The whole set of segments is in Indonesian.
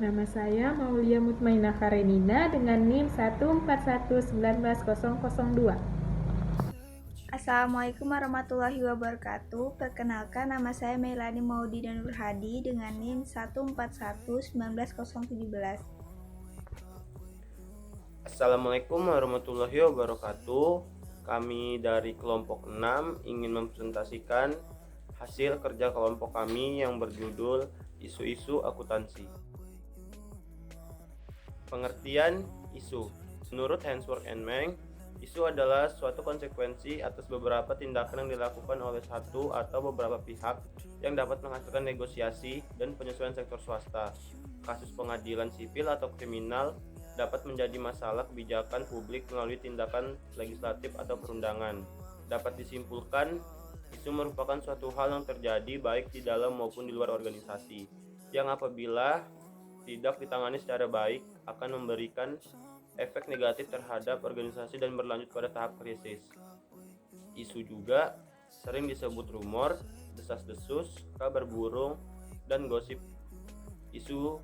Nama saya Maulia Mutmainah Karenina dengan NIM 141190002. Assalamualaikum warahmatullahi wabarakatuh. Perkenalkan, nama saya Melani Maudi dan Nurhadi dengan NIM 141190017. Assalamualaikum warahmatullahi wabarakatuh. Kami dari kelompok 6 ingin mempresentasikan hasil kerja kelompok kami yang berjudul Isu-isu Akuntansi. Pengertian isu. Menurut Hainsworth and Meng, isu adalah suatu konsekuensi atas beberapa tindakan yang dilakukan oleh satu atau beberapa pihak yang dapat menghasilkan negosiasi dan penyesuaian sektor swasta. Kasus pengadilan sipil atau kriminal dapat menjadi masalah kebijakan publik melalui tindakan legislatif atau perundangan. Dapat disimpulkan, isu merupakan suatu hal yang terjadi baik di dalam maupun di luar organisasi, yang apabila tidak ditangani secara baik akan memberikan efek negatif terhadap organisasi dan berlanjut pada tahap krisis. Isu juga sering disebut rumor, desas-desus, kabar burung, dan gosip. Isu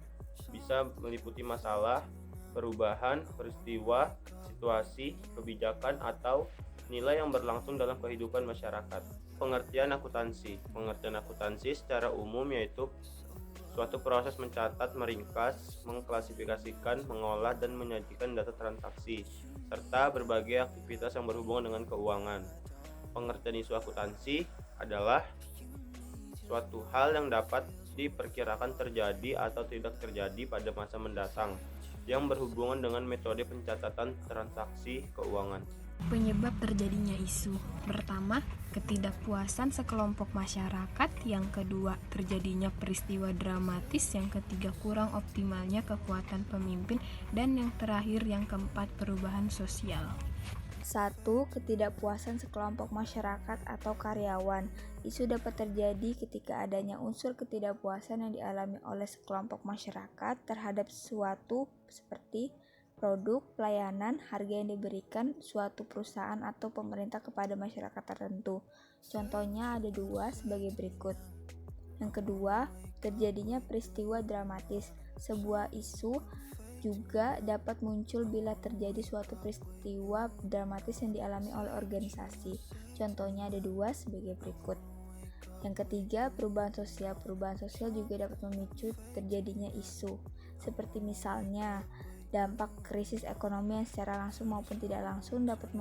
bisa meliputi masalah, perubahan, peristiwa, situasi, kebijakan, atau nilai yang berlangsung dalam kehidupan masyarakat. Pengertian akuntansi. Pengertian akuntansi secara umum yaitu suatu proses mencatat, meringkas, mengklasifikasikan, mengolah, dan menyajikan data transaksi, serta berbagai aktivitas yang berhubungan dengan keuangan. Pengertian isu akuntansi adalah suatu hal yang dapat diperkirakan terjadi atau tidak terjadi pada masa mendatang, yang berhubungan dengan metode pencatatan transaksi keuangan. Penyebab terjadinya isu. Pertama, ketidakpuasan sekelompok masyarakat. Yang kedua, terjadinya peristiwa dramatis. Yang ketiga, kurang optimalnya kekuatan pemimpin. Dan yang terakhir, yang keempat, perubahan sosial. 1. Ketidakpuasan sekelompok masyarakat atau karyawan. Isu dapat terjadi ketika adanya unsur ketidakpuasan yang dialami oleh sekelompok masyarakat terhadap sesuatu seperti produk, pelayanan, harga yang diberikan suatu perusahaan atau pemerintah kepada masyarakat tertentu. Contohnya ada 2 sebagai berikut. Yang kedua, terjadinya peristiwa dramatis. Sebuah isu juga dapat muncul bila terjadi suatu peristiwa dramatis yang dialami oleh organisasi. Contohnya ada 2 sebagai berikut. Yang ketiga, perubahan sosial. Perubahan sosial juga dapat memicu terjadinya isu. Seperti misalnya, dampak krisis ekonomi yang secara langsung maupun tidak langsung dapat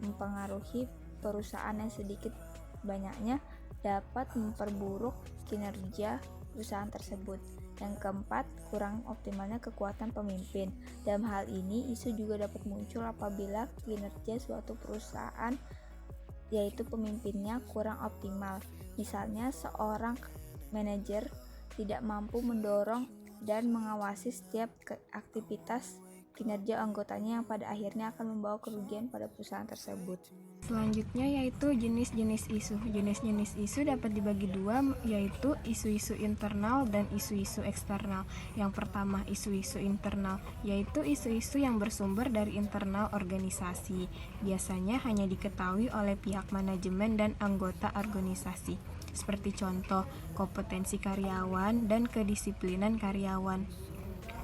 mempengaruhi perusahaan yang sedikit banyaknya dapat memperburuk kinerja perusahaan tersebut. Yang keempat, kurang optimalnya kekuatan pemimpin. Dalam hal ini, isu juga dapat muncul apabila kinerja suatu perusahaan yaitu pemimpinnya kurang optimal. Misalnya, seorang manajer tidak mampu mendorong dan mengawasi setiap aktivitas kinerja anggotanya yang pada akhirnya akan membawa kerugian pada perusahaan tersebut. Selanjutnya yaitu jenis-jenis isu. Jenis-jenis isu dapat dibagi 2, yaitu isu-isu internal dan isu-isu eksternal. Yang pertama, isu-isu internal, yaitu isu-isu yang bersumber dari internal organisasi. Biasanya hanya diketahui oleh pihak manajemen dan anggota organisasi. Seperti contoh, kompetensi karyawan dan kedisiplinan karyawan.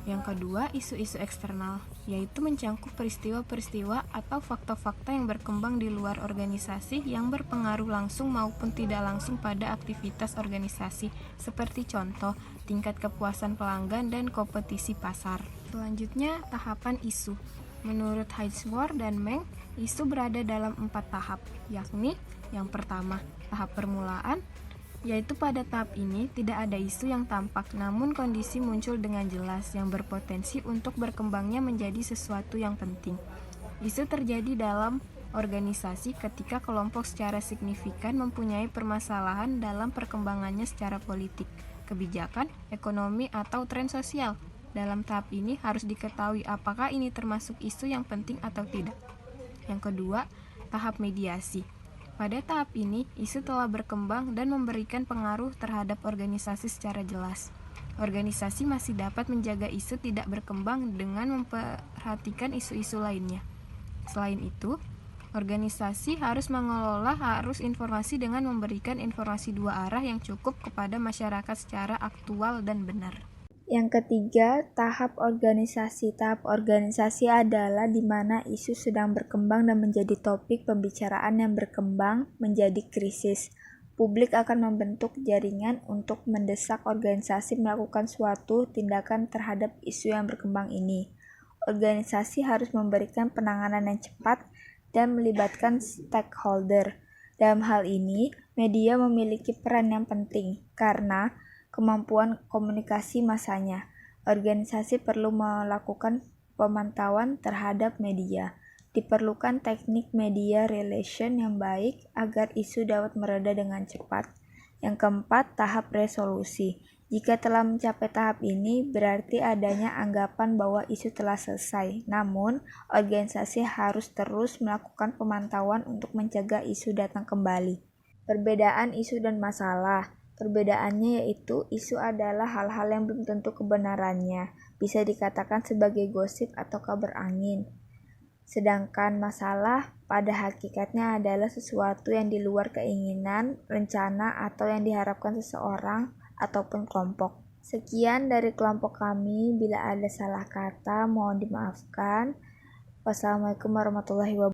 Yang kedua, isu-isu eksternal, yaitu mencangkup peristiwa-peristiwa atau fakta-fakta yang berkembang di luar organisasi yang berpengaruh langsung maupun tidak langsung pada aktivitas organisasi, seperti contoh, tingkat kepuasan pelanggan dan kompetisi pasar. Selanjutnya, tahapan isu. Menurut Hainsworth dan Meng, isu berada dalam 4 tahap, yakni yang pertama, tahap permulaan, yaitu pada tahap ini tidak ada isu yang tampak, namun kondisi muncul dengan jelas yang berpotensi untuk berkembangnya menjadi sesuatu yang penting. Isu terjadi dalam organisasi ketika kelompok secara signifikan mempunyai permasalahan dalam perkembangannya secara politik, kebijakan, ekonomi, atau tren sosial. Dalam tahap ini harus diketahui apakah ini termasuk isu yang penting atau tidak. Yang kedua, tahap mediasi. Pada tahap ini, isu telah berkembang dan memberikan pengaruh terhadap organisasi secara jelas. Organisasi masih dapat menjaga isu tidak berkembang dengan memperhatikan isu-isu lainnya. Selain itu, organisasi harus mengelola arus informasi dengan memberikan informasi 2 arah yang cukup kepada masyarakat secara aktual dan benar. Yang ketiga, tahap organisasi. Tahap organisasi adalah di mana isu sedang berkembang dan menjadi topik pembicaraan yang berkembang menjadi krisis. Publik akan membentuk jaringan untuk mendesak organisasi melakukan suatu tindakan terhadap isu yang berkembang ini. Organisasi harus memberikan penanganan yang cepat dan melibatkan stakeholder. Dalam hal ini, media memiliki peran yang penting karena kemampuan komunikasi massanya. Organisasi perlu melakukan pemantauan terhadap media. Diperlukan teknik media relation yang baik agar isu dapat mereda dengan cepat. Yang keempat, tahap resolusi. Jika telah mencapai tahap ini, berarti adanya anggapan bahwa isu telah selesai. Namun, organisasi harus terus melakukan pemantauan untuk mencegah isu datang kembali. Perbedaan isu dan masalah. Perbedaannya yaitu isu adalah hal-hal yang belum tentu kebenarannya, bisa dikatakan sebagai gosip atau kabar angin. Sedangkan masalah pada hakikatnya adalah sesuatu yang di luar keinginan, rencana, atau yang diharapkan seseorang ataupun kelompok. Sekian dari kelompok kami, bila ada salah kata mohon dimaafkan. Wassalamualaikum warahmatullahi wabarakatuh.